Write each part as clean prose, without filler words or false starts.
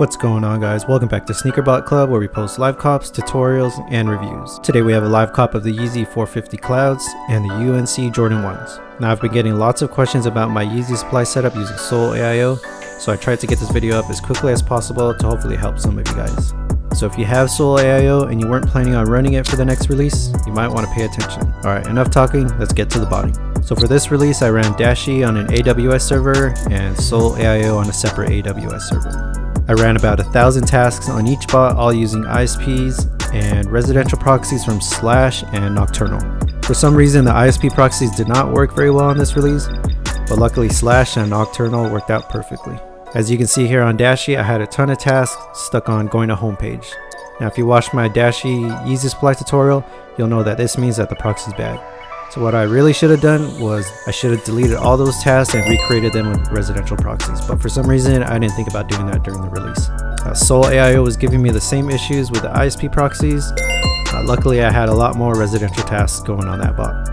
What's going on, guys? Welcome back to SneakerBot Club, where we post live cops, tutorials, and reviews. Today we have a live cop of the Yeezy 450 Clouds and the UNC Jordan 1s. Now, I've been getting lots of questions about my Yeezy Supply setup using Sole AIO, so I tried to get this video up as quickly as possible to hopefully help some of you guys. So if you have Sole AIO and you weren't planning on running it for the next release, you might want to pay attention. Alright, enough talking, let's get to the body. So for this release, I ran Dashe on an AWS server and Sole AIO on a separate AWS server. I ran about 1,000 tasks on each bot, all using ISPs and residential proxies from Slash and Nocturnal. For some reason, the ISP proxies did not work very well on this release, but luckily Slash and Nocturnal worked out perfectly. As you can see here on Dashe, I had a ton of tasks stuck on going to homepage. Now if you watched my Dashe Yeezy Supply tutorial, you'll know that this means that the proxy is bad. So what I really should have done was I should have deleted all those tasks and recreated them with residential proxies, but for some reason I didn't think about doing that during the release. Sole AIO was giving me the same issues with the ISP proxies. Luckily I had a lot more residential tasks going on that bot.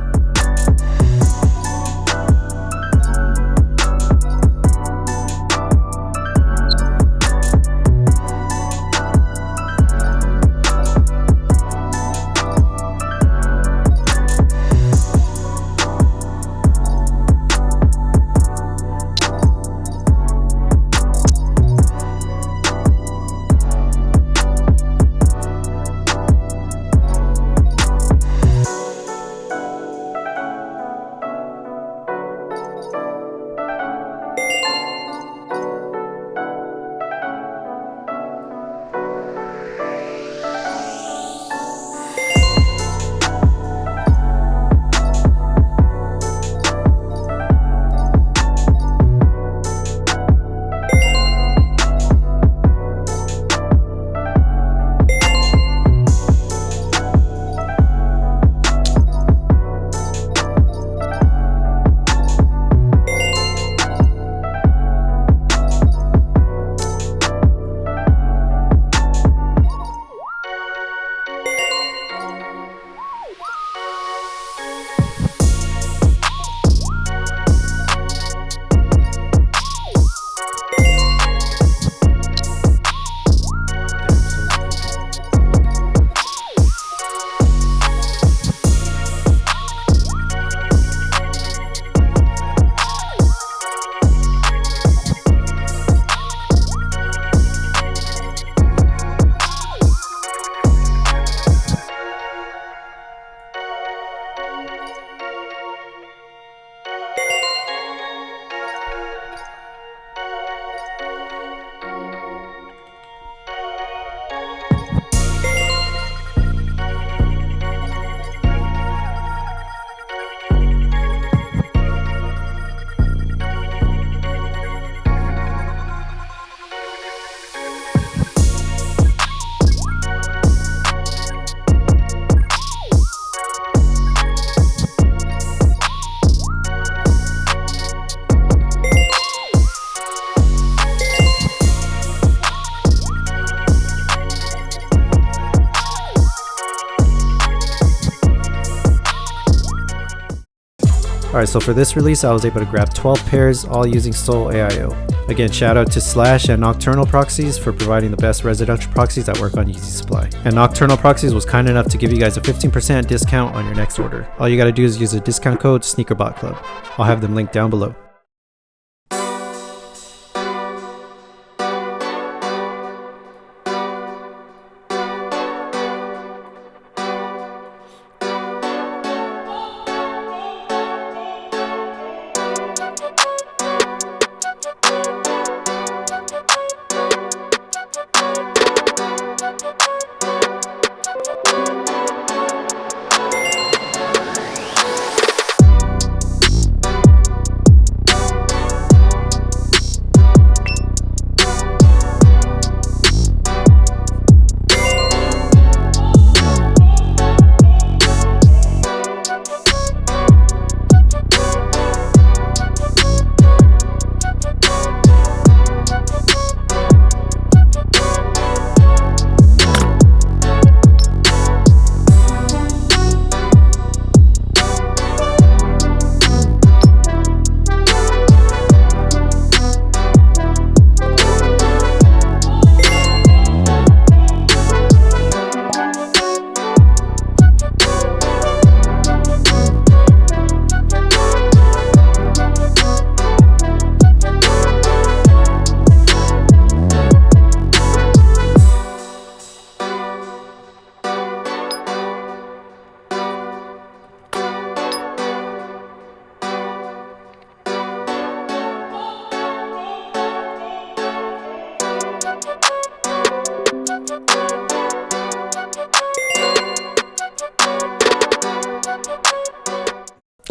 Alright, so for this release I was able to grab 12 pairs, all using Sole AIO. Again, shout out to Slash and Nocturnal Proxies for providing the best residential proxies that work on Yeezy Supply. And Nocturnal Proxies was kind enough to give you guys a 15% discount on your next order. All you gotta do is use the discount code SneakerBot Club. I'll have them linked down below.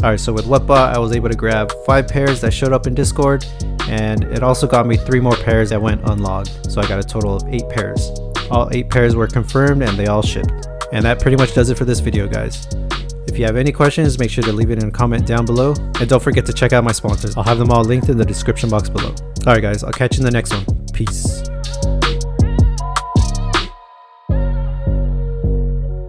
Alright, so with WhatBot, I was able to grab 5 pairs that showed up in Discord, and it also got me 3 more pairs that went unlogged, so I got a total of 8 pairs. All 8 pairs were confirmed and they all shipped. And that pretty much does it for this video, guys. If you have any questions, make sure to leave it in a comment down below, and don't forget to check out my sponsors. I'll have them all linked in the description box below. Alright guys, I'll catch you in the next one. Peace.